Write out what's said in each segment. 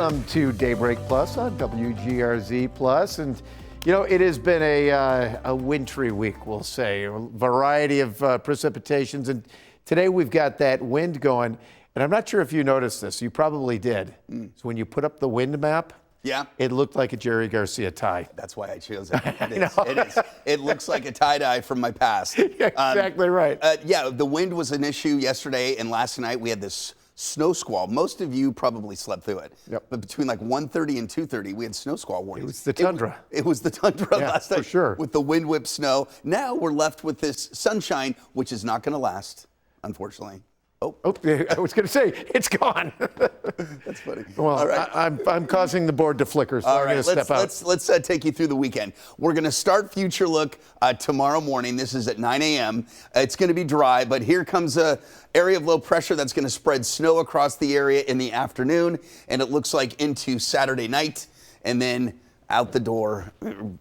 Welcome to Daybreak Plus on WGRZ Plus, and you know it has been a wintry week, we'll say, a variety of precipitations, and today we've got that wind going, and I'm not sure if you noticed this. You probably did. So when you put up the wind map, yeah, it looked like a Jerry Garcia tie. That's why I chose it. It is. It looks like a tie-dye from my past. Yeah, exactly right. Yeah, the wind was an issue yesterday, and last night we had this snow squall. Most of you probably slept through it. Yep. But between like 1:30 and 2:30, we had snow squall warnings. It was the tundra. It was the tundra last night. For sure. With the wind whipped snow. Now we're left with this sunshine, which is not going to last, unfortunately. Oh, I was going to say, it's gone. That's funny. Well, all right. I'm causing the board to flicker, so All I'm right, going to step out. let's take you through the weekend. We're going to start Future Look tomorrow morning. This is at 9 a.m. It's going to be dry, but here comes a area of low pressure that's going to spread snow across the area in the afternoon, and it looks like into Saturday night, and then out the door,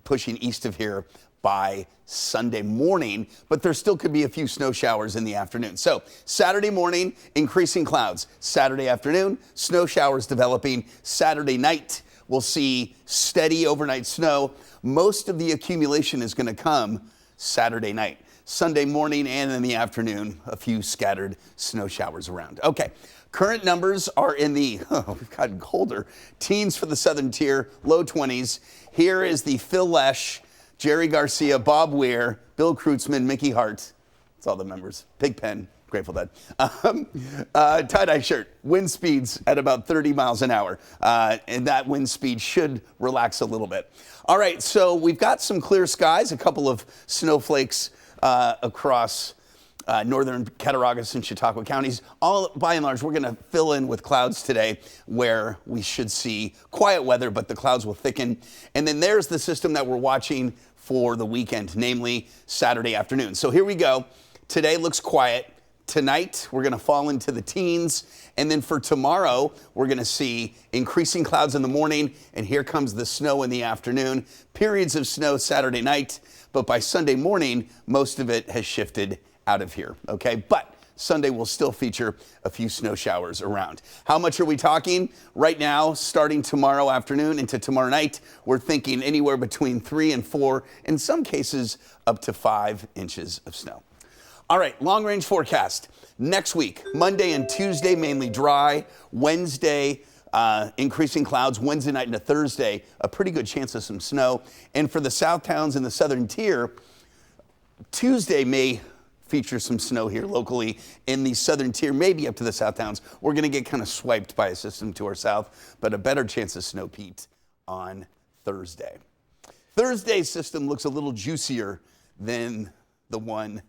pushing east of here by Sunday morning, but there still could be a few snow showers in the afternoon. So Saturday morning, increasing clouds. Saturday afternoon, snow showers developing. Saturday night, we'll see steady overnight snow. Most of the accumulation is going to come Saturday night. Sunday morning and in the afternoon, a few scattered snow showers around. Okay, current numbers are in the, we've gotten colder, teens for the southern tier, low 20s. Here is the Phil Lesh, Jerry Garcia, Bob Weir, Bill Kreutzmann, Mickey Hart. That's all the members. Pigpen, Grateful Dead. Tie-dye shirt. Wind speeds at about 30 miles an hour. And that wind speed should relax a little bit. All right, so we've got some clear skies, a couple of snowflakes across northern Cattaraugus and Chautauqua counties. All by and large, we're going to fill in with clouds today where we should see quiet weather, but the clouds will thicken. And then there's the system that we're watching for the weekend, namely Saturday afternoon. So here we go. Today looks quiet. Tonight, we're going to fall into the teens. And then for tomorrow, we're going to see increasing clouds in the morning. And here comes the snow in the afternoon. Periods of snow Saturday night. But by Sunday morning, most of it has shifted out of here, okay? But Sunday will still feature a few snow showers around. How much are we talking? Right now, starting tomorrow afternoon into tomorrow night, we're thinking anywhere between 3 and 4, in some cases up to 5 inches of snow. All right, long range forecast. Next week, Monday and Tuesday, mainly dry. Wednesday, increasing clouds. Wednesday night into Thursday, a pretty good chance of some snow. And for the south towns in the southern tier, Tuesday may feature some snow here locally in the southern tier, maybe up to the south towns. We're going to get kind of swiped by a system to our south, but a better chance of snow, Pete, on Thursday. Thursday's system looks a little juicier than the one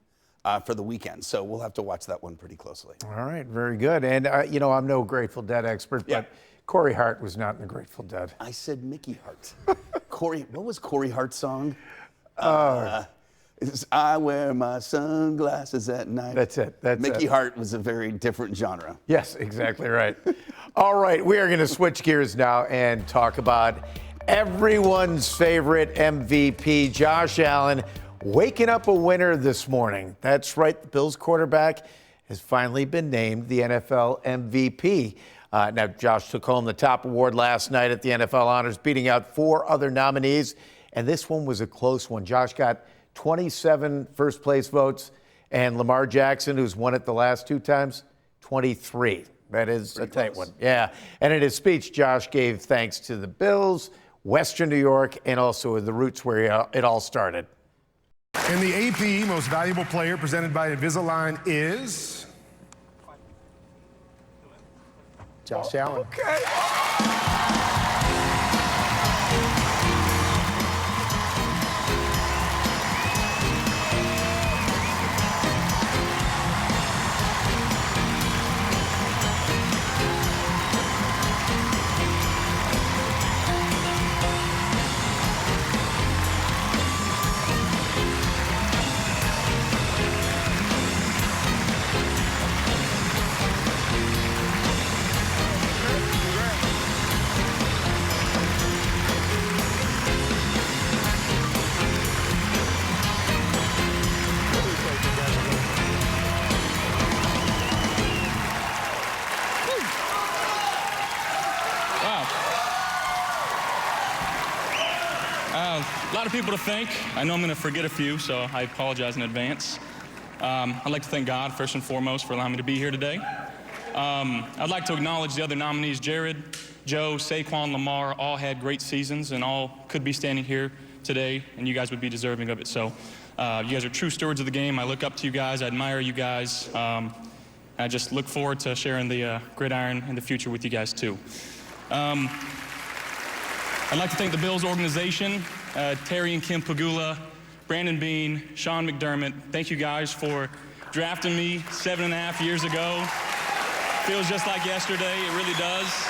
for the weekend, so we'll have to watch that one pretty closely. All right, very good. And, you know, I'm no Grateful Dead expert, but Corey Hart was not in the Grateful Dead. I said Mickey Hart. Corey, what was Corey Hart's song? I wear my sunglasses at night. That's it. Mickey Hart was a very different genre. Yes, exactly right. All right, we are going to switch gears now and talk about everyone's favorite MVP, Josh Allen, waking up a winner this morning. That's right, the Bills quarterback has finally been named the NFL MVP. Now, Josh took home the top award last night at the NFL Honors, beating out 4 other nominees, and this one was a close one. Josh got 27 first place votes, and Lamar Jackson, who's won it the last 2 times, 23. That is a tight one. Yeah. And in his speech, Josh gave thanks to the Bills, Western New York, and also the roots where it all started. And the AP Most Valuable Player presented by Invisalign is Josh Allen. Okay. A lot of people to thank. I know I'm going to forget a few, so I apologize in advance. I'd like to thank God, first and foremost, for allowing me to be here today. I'd like to acknowledge the other nominees, Jared, Joe, Saquon, Lamar, all had great seasons and all could be standing here today, and you guys would be deserving of it. So you guys are true stewards of the game. I look up to you guys. I admire you guys. I just look forward to sharing the gridiron in the future with you guys, too. I'd like to thank the Bills organization, Terry and Kim Pagula, Brandon Bean, Sean McDermott. Thank you guys for drafting me 7.5 years ago. Feels just like yesterday, it really does.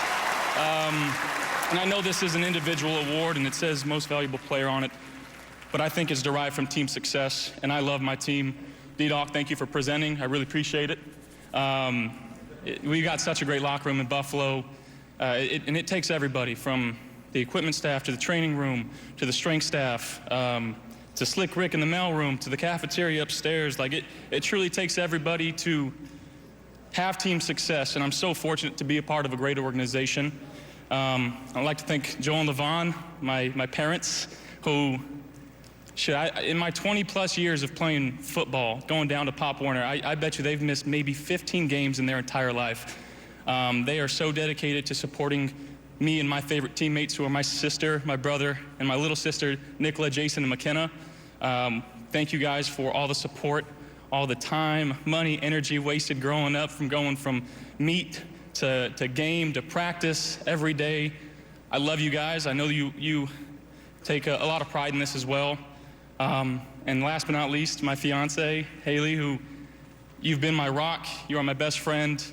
And I know this is an individual award and it says most valuable player on it, but I think it's derived from team success, and I love my team. D-Doc, thank you for presenting, I really appreciate it. We got such a great locker room in Buffalo, and it takes everybody from the equipment staff to the training room to the strength staff, to Slick Rick in the mailroom, to the cafeteria upstairs. Like it truly takes everybody to have team success, and I'm so fortunate to be a part of a great organization. I'd like to thank Joel and Levon, my parents, who, in my 20-plus years of playing football, going down to Pop Warner, I bet you they've missed maybe 15 games in their entire life. They are so dedicated to supporting me and my favorite teammates, who are my sister, my brother, and my little sister, Nicola, Jason, and McKenna. Thank you guys for all the support, all the time, money, energy wasted growing up, from going from meet to game to practice every day. I love you guys. I know you take a lot of pride in this as well. And last but not least, my fiance, Haley, who you've been my rock. You are my best friend.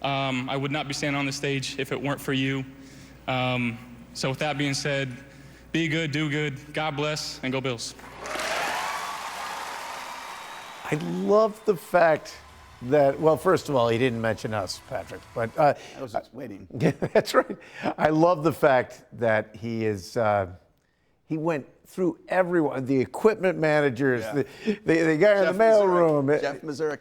I would not be standing on the stage if it weren't for you. So with that being said, be good, do good, God bless, and go Bills. I love the fact that, well, first of all, he didn't mention us, Patrick, but I was just waiting. Yeah, that's right. I love the fact that he he went through everyone, the equipment managers, the guy in the mailroom. Jeff Mazurek.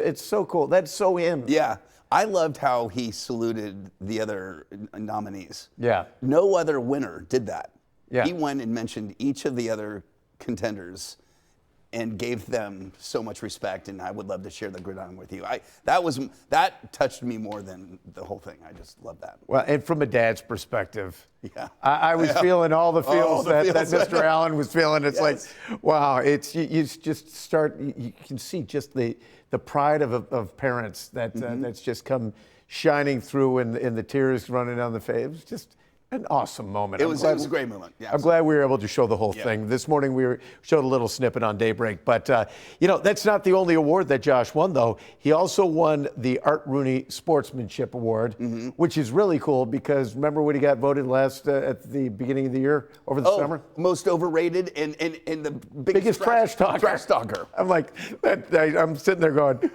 It's so cool. That's so him. Yeah. I loved how he saluted the other nominees. Yeah. No other winner did that. Yeah. He went and mentioned each of the other contenders and gave them so much respect, and I would love to share the gridiron with you. That touched me more than the whole thing. I just love that. Well, and from a dad's perspective, yeah, I was feeling all the feels that Mr. Allen was feeling. It's like, wow, you just start, you can see just the pride of parents that that's just come shining through, and the tears running down the face. It was just an awesome moment. It was a great moment. Yeah, I'm glad we were able to show the whole thing. This morning we showed a little snippet on Daybreak, but that's not the only award that Josh won, though. He also won the Art Rooney Sportsmanship Award, which is really cool because remember when he got voted last at the beginning of the year over the summer? Most overrated and the biggest trash talker. Trash talker. I'm like, I'm sitting there going,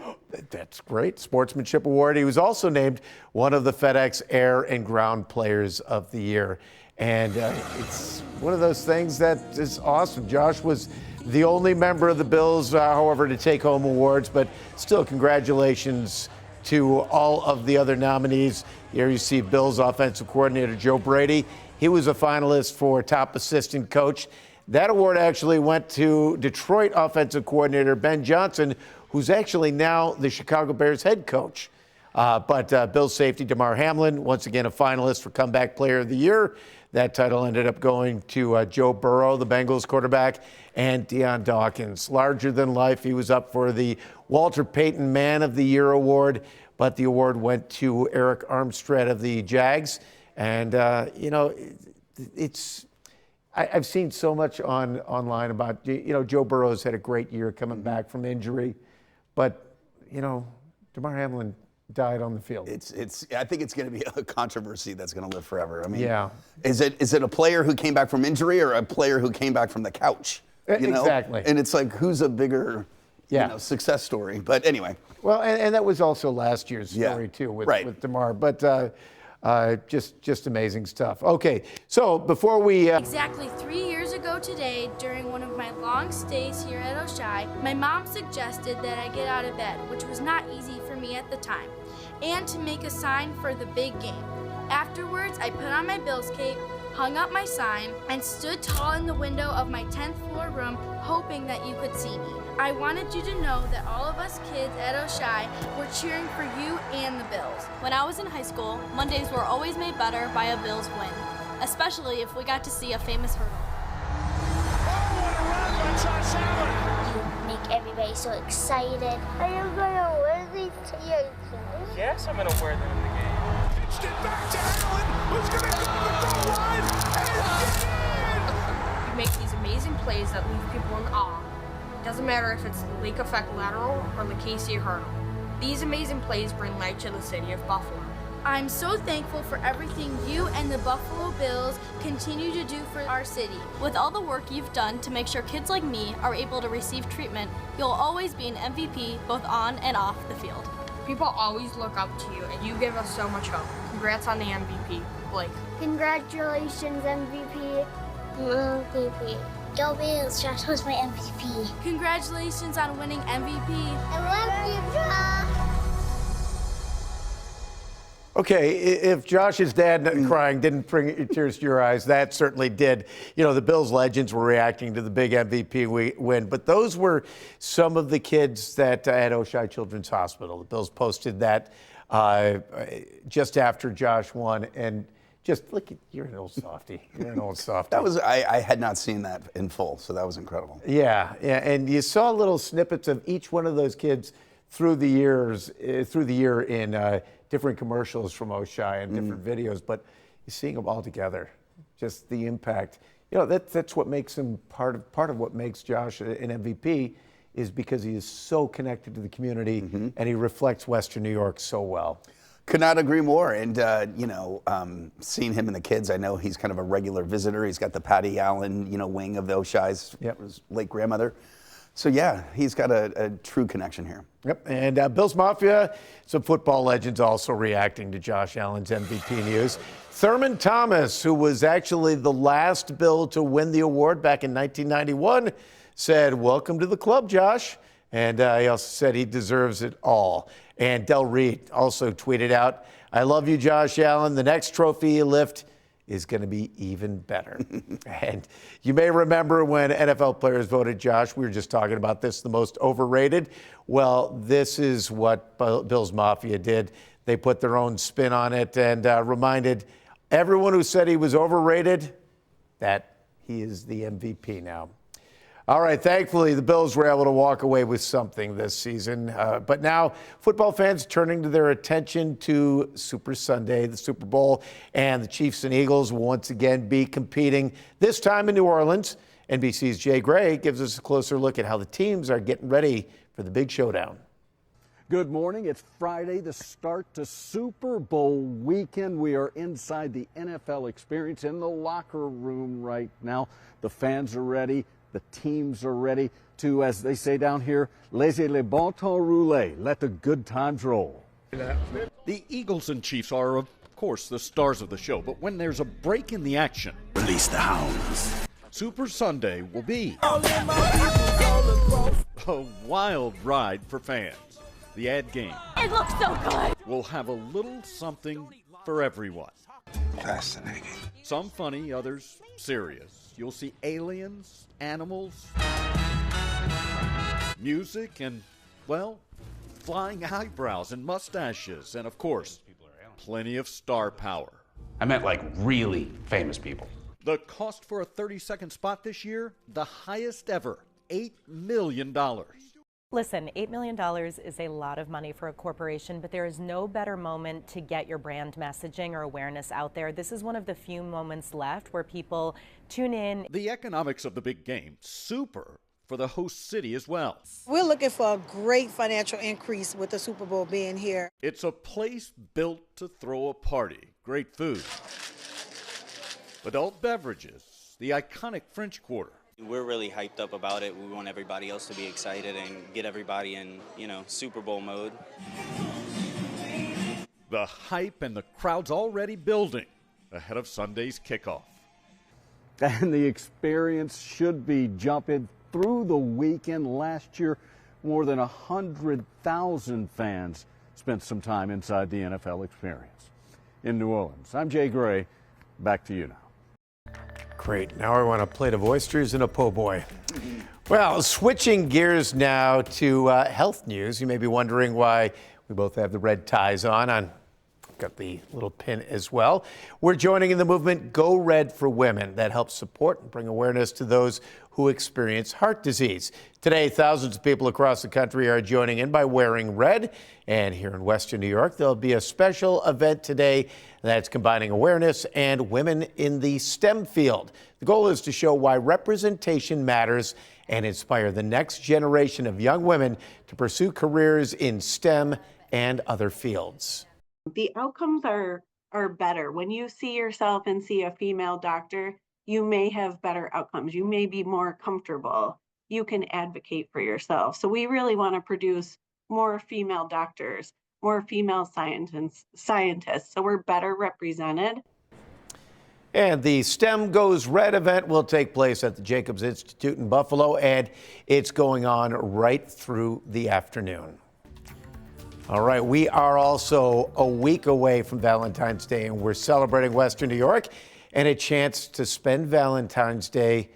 that's great, Sportsmanship Award. He was also named one of the FedEx Air and Ground Players of the Year. And it's one of those things that is awesome. Josh was the only member of the Bills, however, to take home awards, but still congratulations to all of the other nominees. Here you see Bills offensive coordinator Joe Brady. He was a finalist for top assistant coach. That award actually went to Detroit offensive coordinator Ben Johnson, who's actually now the Chicago Bears head coach. But Bills safety Damar Hamlin, once again a finalist for Comeback Player of the Year. That title ended up going to Joe Burrow, the Bengals quarterback, and Deion Dawkins. Larger than life, he was up for the Walter Payton Man of the Year award, but the award went to Eric Armstead of the Jags. And, I've seen so much online about, Joe Burrow's had a great year coming back from injury, but, Damar Hamlin died on the field. I think it's going to be a controversy that's going to live forever. I mean, yeah. Is it a player who came back from injury or a player who came back from the couch? Exactly. And it's like, who's a bigger success story? But anyway. Well, and that was also last year's story too with Damar. But just amazing stuff. Okay, so before we Exactly 3 years ago today, during one of my long stays here at Oshai, my mom suggested that I get out of bed, which was not easy for me at the time, and to make a sign for the big game. Afterwards, I put on my Bills cape, hung up my sign, and stood tall in the window of my 10th floor room, hoping that you could see me. I wanted you to know that all of us kids at O'Shea were cheering for you and the Bills. When I was in high school, Mondays were always made better by a Bills win, especially if we got to see a famous hurdle. You make everybody so excited. Are you gonna wear these to your team? Yes, I'm gonna wear them in the game. Pitched it back to Allen, who's going to go to the goal line, and You make these amazing plays that leave people in awe. Doesn't matter if it's the Lake Effect lateral or the KC hurdle. These amazing plays bring light to the city of Buffalo. I'm so thankful for everything you and the Buffalo Bills continue to do for our city. With all the work you've done to make sure kids like me are able to receive treatment, you'll always be an MVP both on and off the field. People always look up to you, and you give us so much hope. Congrats on the MVP, Blake. Congratulations, MVP. MVP. Go Bills, Josh was my MVP. Congratulations on winning MVP. I love you, Josh. Okay, if Josh's dad crying didn't bring tears to your eyes, that certainly did. You know, the Bills legends were reacting to the big MVP win, but those were some of the kids that at O'Shea Children's Hospital. The Bills posted that just after Josh won, and just look, you're an old softy. You're an old softy. That was I had not seen that in full, so that was incredible. Yeah, and you saw little snippets of each one of those kids through the year in different commercials from O'Shea and different videos, but you're seeing them all together. Just the impact. You know, that's what makes him part of what makes Josh an MVP is because he is so connected to the community and he reflects Western New York so well. Could not agree more. And, seeing him and the kids, I know he's kind of a regular visitor. He's got the Patty Allen, wing of the O'Shea's his late grandmother. So, yeah, he's got a true connection here. Yep, and Bills Mafia, some football legends also reacting to Josh Allen's MVP news. Thurman Thomas, who was actually the last Bill to win the award back in 1991, said, "Welcome to the club, Josh." And he also said he deserves it all. And Del Reed also tweeted out, "I love you, Josh Allen. The next trophy you lift is going to be even better." And you may remember when NFL players voted Josh, we were just talking about this, the most overrated. Well, this is what Bills Mafia did. They put their own spin on it and reminded everyone who said he was overrated that he is the MVP now. All right, thankfully, the Bills were able to walk away with something this season. But now football fans turning to their attention to Super Sunday, the Super Bowl, and the Chiefs and Eagles will once again be competing, this time in New Orleans. NBC's Jay Gray gives us a closer look at how the teams are getting ready for the big showdown. Good morning. It's Friday, the start to Super Bowl weekend. We are inside the NFL experience in the locker room right now. The fans are ready. The teams are ready to, as they say down here, laissez le bon temps rouler. Let the good times roll. The Eagles and Chiefs are, of course, the stars of the show. But when there's a break in the action, Release the hounds. Super Sunday will be a wild ride for fans. The ad game. It looks so good. We'll have a little something for everyone. Fascinating. Some funny, others serious. You'll see aliens, animals, music, and, well, flying eyebrows and mustaches, and, of course, plenty of star power. I meant like really famous people. The cost for a 30-second spot this year, the highest ever, $8 million. Listen, $8 million is a lot of money for a corporation, but there is no better moment to get your brand messaging or awareness out there. This is one of the few moments left where people tune in. The economics of the big game, super for the host city as well. We're looking for a great financial increase with the Super Bowl being here. It's a place built to throw a party. Great food, adult beverages, the iconic French Quarter. We're really hyped up about it. We want everybody else to be excited and get everybody in, Super Bowl mode. The hype and the crowd's already building ahead of Sunday's kickoff. And the experience should be jumping through the weekend. Last year, more than 100,000 fans spent some time inside the NFL experience. In New Orleans, I'm Jay Gray. Back to you now. Great. Now I want a plate of oysters and a po' boy. Well, switching gears now to health news. You may be wondering why we both have the red ties on. Got the little pin as well. We're joining in the movement Go Red for Women that helps support and bring awareness to those who experience heart disease. Today, thousands of people across the country are joining in by wearing red. And here in Western New York, there'll be a special event today that's combining awareness and women in the STEM field. The goal is to show why representation matters and inspire the next generation of young women to pursue careers in STEM and other fields. The outcomes are better. When you see yourself and see a female doctor, you may have better outcomes. You may be more comfortable. You can advocate for yourself. So we really want to produce more female doctors, more female scientists, so we're better represented. And the STEM Goes Red event will take place at the Jacobs Institute in Buffalo, and it's going on right through the afternoon. All right, we are also a week away from Valentine's Day, and we're celebrating Western New York and a chance to spend Valentine's Day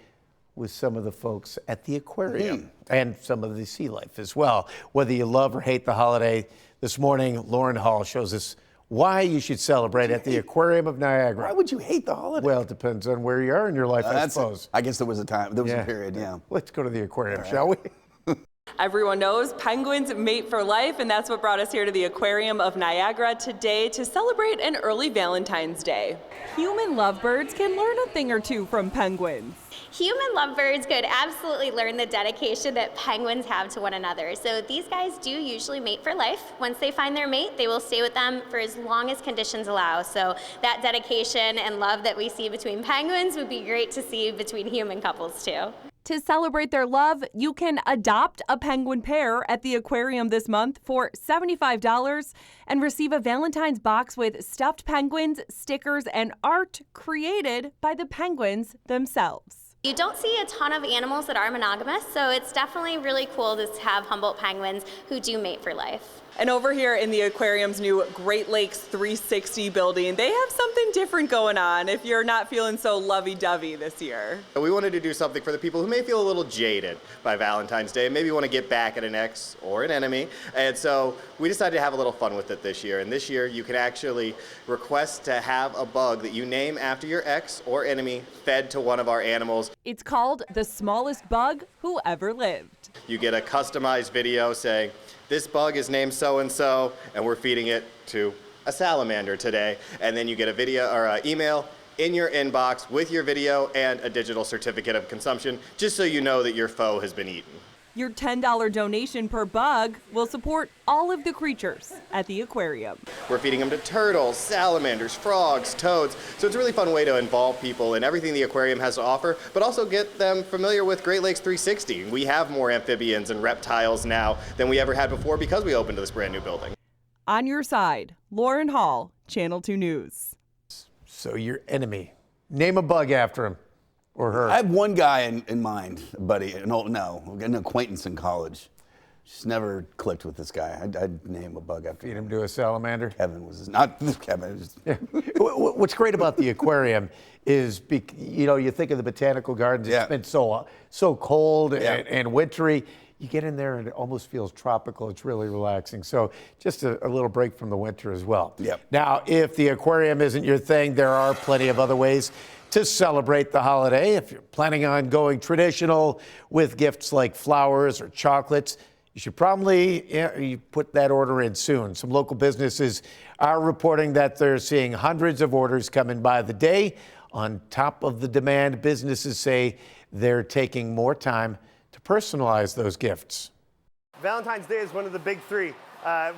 with some of the folks at the aquarium and some of the sea life as well. Whether you love or hate the holiday, this morning, Lauren Hall shows us why you should celebrate at the Aquarium of Niagara. Why would you hate the holiday? Well, it depends on where you are in your life, I suppose. I guess there was a time, there was a period, yeah. Let's go to the aquarium, shall we? Everyone knows penguins mate for life, and that's what brought us here to the Aquarium of Niagara today to celebrate an early Valentine's Day. Human lovebirds can learn a thing or two from penguins. Human lovebirds could absolutely learn the dedication that penguins have to one another. So these guys do usually mate for life. Once they find their mate, they will stay with them for as long as conditions allow. So that dedication and love that we see between penguins would be great to see between human couples too. To celebrate their love, you can adopt a penguin pair at the aquarium this month for $75 and receive a Valentine's box with stuffed penguins, stickers, and art created by the penguins themselves. You don't see a ton of animals that are monogamous, so it's definitely really cool to have Humboldt penguins who do mate for life. And over here in the aquarium's new Great Lakes 360 building, they have something different going on if you're not feeling so lovey-dovey this year. We wanted to do something for the people who may feel a little jaded by Valentine's Day and maybe want to get back at an ex or an enemy. And so we decided to have a little fun with it this year. And this year you can actually request to have a bug that you name after your ex or enemy fed to one of our animals. It's called The Smallest Bug Who Ever Lived. You get a customized video saying, this bug is named so-and-so, and we're feeding it to a salamander today. And then you get a video or an email in your inbox with your video and a digital certificate of consumption, just so you know that your foe has been eaten. Your $10 donation per bug will support all of the creatures at the aquarium. We're feeding them to turtles, salamanders, frogs, toads. So it's a really fun way to involve people in everything the aquarium has to offer, but also get them familiar with Great Lakes 360. We have more amphibians and reptiles now than we ever had before because we opened this brand new building. On your side, Lauren Hall, Channel 2 News. So your enemy, name a bug after him. Or her. I have one guy in mind, buddy. An acquaintance in college. Just never clicked with this guy. I'd name a bug after him. Feed him to a salamander? Kevin was not Kevin. Just... Yeah. What's great about the aquarium is, you think of the botanical gardens. It's been so cold and wintry. You get in there and it almost feels tropical. It's really relaxing. So just a little break from the winter as well. Yep. Now, if the aquarium isn't your thing, there are plenty of other ways to celebrate the holiday. If you're planning on going traditional with gifts like flowers or chocolates, you should probably you put that order in soon. Some local businesses are reporting that they're seeing hundreds of orders coming by the day. On top of the demand, businesses say they're taking more time to personalize those gifts. Valentine's Day is one of the big three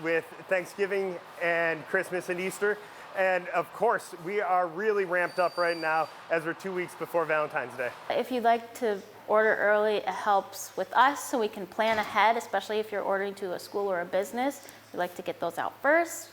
with Thanksgiving and Christmas and Easter. And of course, we are really ramped up right now as we're 2 weeks before Valentine's Day. If you'd like to order early, it helps with us so we can plan ahead, especially if you're ordering to a school or a business. We like to get those out first.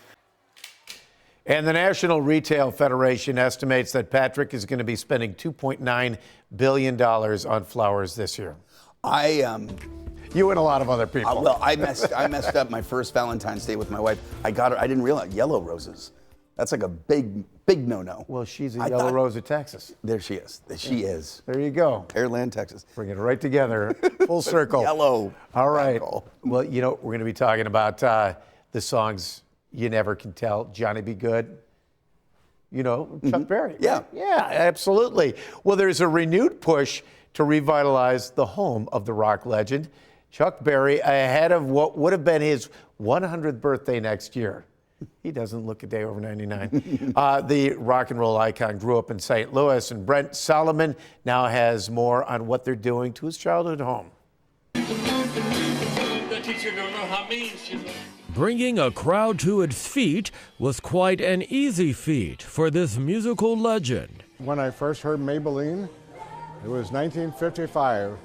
And the National Retail Federation estimates that Patrick is going to be spending $2.9 billion on flowers this year. You and a lot of other people. Well, I messed up my first Valentine's Day with my wife. I didn't realize yellow roses. That's like a big Big no-no. Well, she's a Yellow Rose of Texas. There she is. She is. There you go. Pearland, Texas. Bring it right together. Full circle. Yellow. All right. Well, you know, we're going to be talking about the songs You Never Can Tell, Johnny Be Good. You know, Chuck Berry. Yeah. Yeah, absolutely. Well, there's a renewed push to revitalize the home of the rock legend, Chuck Berry, ahead of what would have been his 100th birthday next year. He doesn't look a day over 99. The rock and roll icon grew up in St. Louis, and Brent Solomon now has more on what they're doing to his childhood home. The teacher don't know how mean she was. Bringing a crowd to its feet was quite an easy feat for this musical legend. When I first heard Maybelline, it was 1955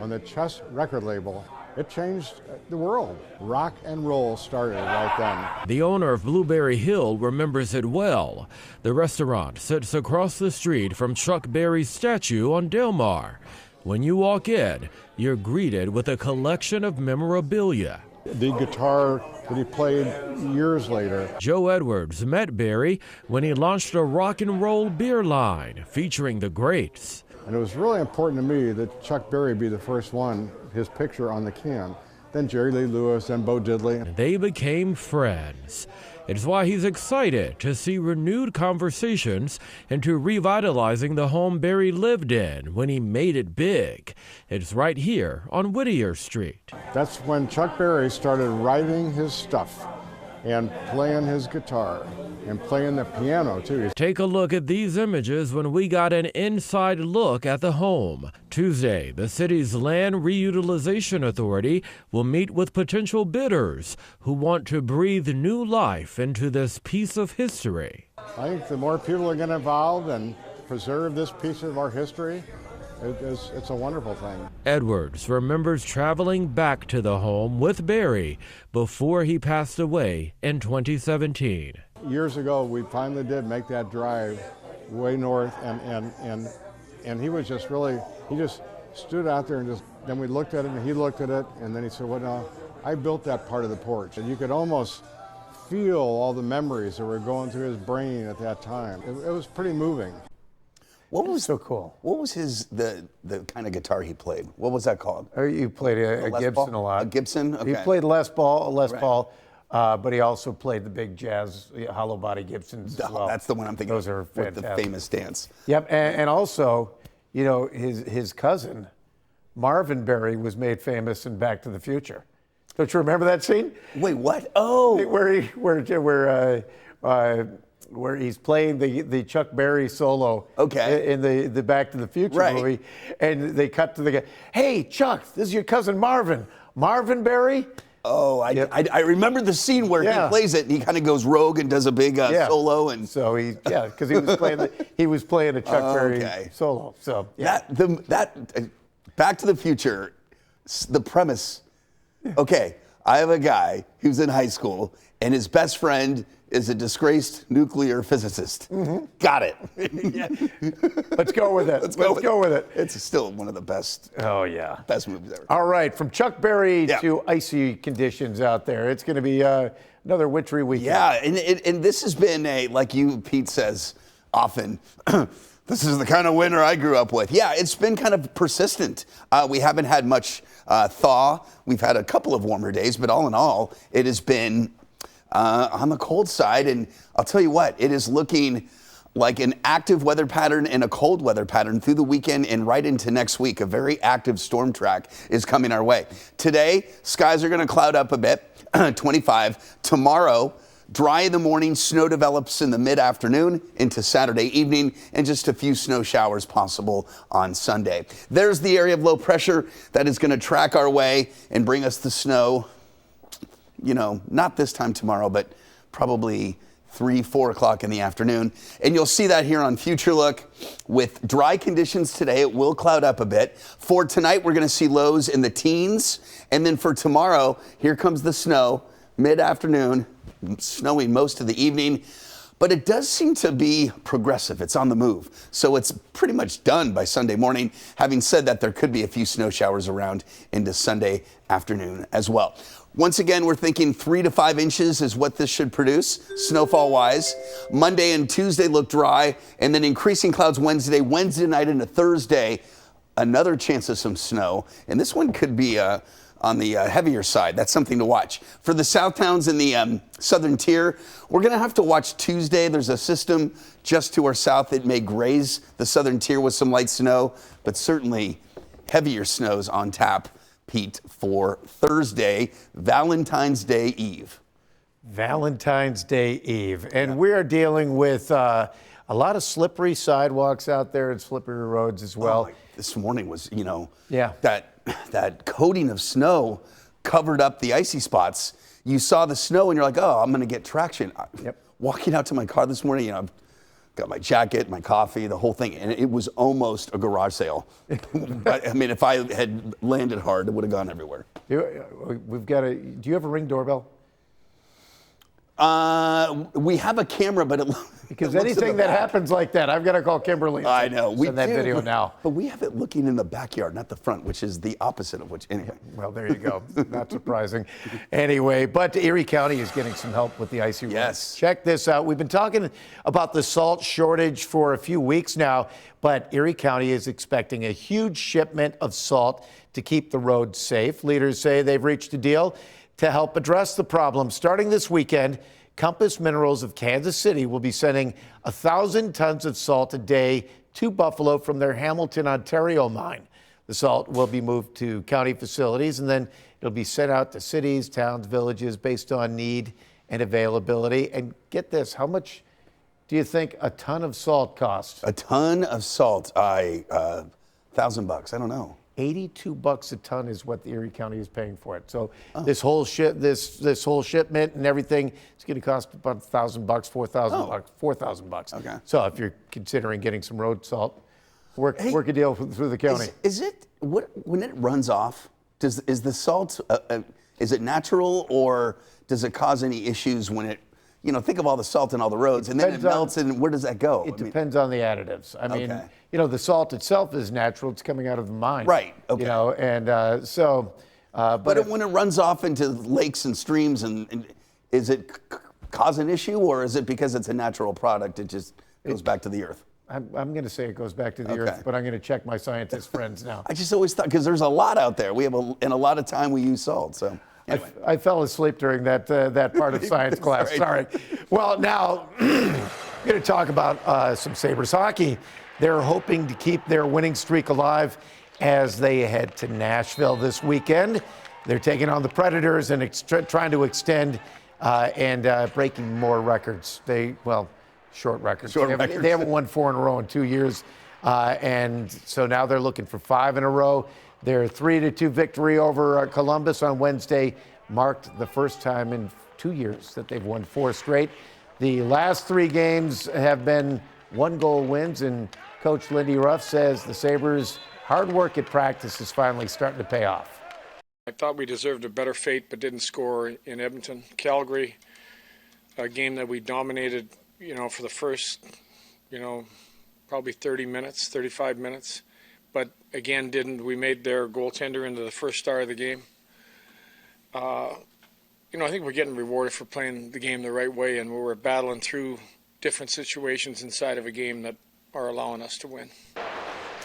on the Chess record label. It changed the world. Rock and roll started right then. The owner of Blueberry Hill remembers it well. The restaurant sits across the street from Chuck Berry's statue on Delmar. When you walk in, you're greeted with a collection of memorabilia. The guitar that he played years later. Joe Edwards met Berry when he launched a rock and roll beer line featuring the greats. And it was really important to me that Chuck Berry be the first one, his picture on the can. Then Jerry Lee Lewis, then Bo Diddley. They became friends. It's why he's excited to see renewed conversations into revitalizing the home Berry lived in when he made it big. It's right here on Whittier Street. That's when Chuck Berry started writing his stuff and playing his guitar and playing the piano too. Take a look at these images when we got an inside look at the home. Tuesday, the city's Land Reutilization Authority will meet with potential bidders who want to breathe new life into this piece of history. I think the more people are going to involve and preserve this piece of our history, it's a wonderful thing. Edwards remembers traveling back to the home with Berry before he passed away in 2017. Years ago, we finally did make that drive way north, and he was just really, he just stood out there and then we looked at it and he looked at it, and then he said, well, no, I built that part of the porch. And you could almost feel all the memories that were going through his brain at that time. It was pretty moving. What was so cool? What was the kind of guitar he played? What was that called? You played a Gibson a lot. A Gibson? Okay. He played Les Paul, but he also played the big jazz hollow body Gibsons as well. That's the one I'm thinking. Those are fantastic. With the famous dance. Yep, and also, you know, his cousin Marvin Berry was made famous in Back to the Future. Don't you remember that scene? Wait, what? Oh, where he's playing the Chuck Berry solo in the Back to the Future movie, and they cut to the guy, hey, Chuck, this is your cousin Marvin Berry. Oh, I remember the scene where he plays it, and he kind of goes rogue and does a big solo. And so because he was playing a Chuck Berry solo. So that Back to the Future, the premise. Okay, I have a guy who's in high school, and his best friend is a disgraced nuclear physicist. Mm-hmm. Got it. Let's go with it. Let's go with it. It's still one of the best. Oh yeah, best movies ever. All right, from Chuck Berry to icy conditions out there, it's going to be another wintry weekend. Yeah, and this has been like Pete says often. This is the kind of winter I grew up with. Yeah, it's been kind of persistent. We haven't had much thaw. We've had a couple of warmer days, but all in all, it has been on the cold side. And I'll tell you what, it is looking like an active weather pattern and a cold weather pattern through the weekend and right into next week. A very active storm track is coming our way. Today, skies are going to cloud up a bit, 25. Tomorrow, dry in the morning, snow develops in the mid-afternoon into Saturday evening, and just a few snow showers possible on Sunday. There's the area of low pressure that is going to track our way and bring us the snow, you know, not this time tomorrow, but probably 3-4 o'clock in the afternoon. And you'll see that here on Future Look. With dry conditions today, it will cloud up a bit. For tonight, we're going to see lows in the teens. And then for tomorrow, here comes the snow, mid-afternoon, snowing most of the evening. But it does seem to be progressive. It's on the move. So it's pretty much done by Sunday morning. Having said that, there could be a few snow showers around into Sunday afternoon as well. Once again, we're thinking 3 to 5 inches is what this should produce, snowfall-wise. Monday and Tuesday look dry, and then increasing clouds Wednesday night into Thursday. Another chance of some snow, and this one could be on the heavier side. That's something to watch. For the south towns in the southern tier, we're going to have to watch Tuesday. There's a system just to our south. It may graze the southern tier with some light snow, but certainly heavier snows on tap, Pete, for Thursday, Valentine's Day Eve. Valentine's Day Eve. And we are dealing with a lot of slippery sidewalks out there and slippery roads as well. This morning was, yeah, that coating of snow covered up the icy spots. You saw the snow and you're like, oh, I'm going to get traction. Yep. Walking out to my car this morning, I've got my jacket, my coffee, the whole thing, and it was almost a garage sale. I mean, if I had landed hard, it would have gone everywhere. We've got a. Do you have a Ring doorbell? We have a camera, but because anything that happens like that, I've got to call Kimberly. I know. Send that video now. But we have it looking in the backyard, not the front, which is the opposite of which. Anyway. Well, there you go. Not surprising. Anyway, but Erie County is getting some help with the icy roads. Yes. Check this out. We've been talking about the salt shortage for a few weeks now, but Erie County is expecting a huge shipment of salt to keep the roads safe. Leaders say they've reached a deal to help address the problem. Starting this weekend, Compass Minerals of Kansas City will be sending 1,000 tons of salt a day to Buffalo from their Hamilton, Ontario mine. The salt will be moved to county facilities, and then it'll be sent out to cities, towns, villages based on need and availability. And get this, how much do you think a ton of salt costs? A ton of salt, $1,000. I don't know. $82 a ton is what the Erie County is paying for it. So this whole this whole shipment and everything is going to cost about $1,000, $4,000, $4,000. Okay. So if you're considering getting some road salt, work a deal through the county. Is it when it runs off? Is the salt is it natural, or does it cause any issues when it? Think of all the salt in all the roads, and then it melts, and where does that go? It depends on the additives. I mean, the salt itself is natural. It's coming out of the mine. Right. Okay. But when it runs off into lakes and streams, and is it cause an issue, or is it because it's a natural product, it just goes back to the earth? I'm going to say it goes back to the earth, but I'm going to check my scientist friends now. I just always thought, because there's a lot out there. We have a lot of time we use salt, so. Anyway. I fell asleep during that part of science class. Sorry. Well, now I'm going to talk about some Sabres hockey. They're hoping to keep their winning streak alive as they head to Nashville this weekend. They're taking on the Predators and trying to extend and breaking more records. Short records. They haven't won 4 in a row in 2 years, and so now they're looking for 5 in a row. Their 3-2 victory over Columbus on Wednesday marked the first time in 2 years that they've won 4 straight. The last 3 games have been 1-goal wins, and Coach Lindy Ruff says the Sabres' hard work at practice is finally starting to pay off. I thought we deserved a better fate, but didn't score in Edmonton. Calgary, a game that we dominated, for the first, probably 30 minutes, 35 minutes. But again, we made their goaltender into the first star of the game. I think we're getting rewarded for playing the game the right way, and we're battling through different situations inside of a game that are allowing us to win.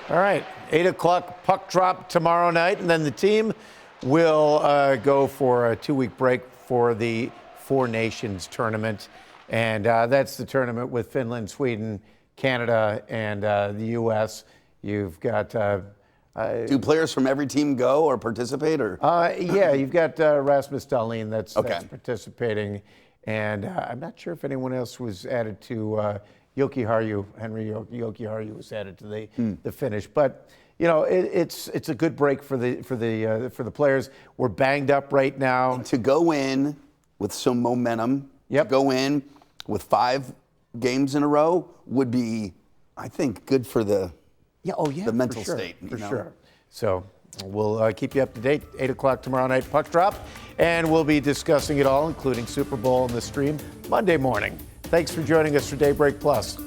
All right, 8 o'clock puck drop tomorrow night, and then the team will go for a 2-week break for the Four Nations tournament. And that's the tournament with Finland, Sweden, Canada, and the U.S. You've got... do players from every team go or participate? Or yeah, you've got Rasmus Dahlin that's participating. And I'm not sure if anyone else was added to Joki Harju. Henry Joki Harju was added to the finish. But, it's a good break for the players. We're banged up right now. And to go in with some momentum, to go in with 5 games in a row would be, I think, good for the mental state. For sure. So we'll keep you up to date. 8 o'clock tomorrow night, puck drop. And we'll be discussing it all, including Super Bowl and the stream, Monday morning. Thanks for joining us for Daybreak Plus.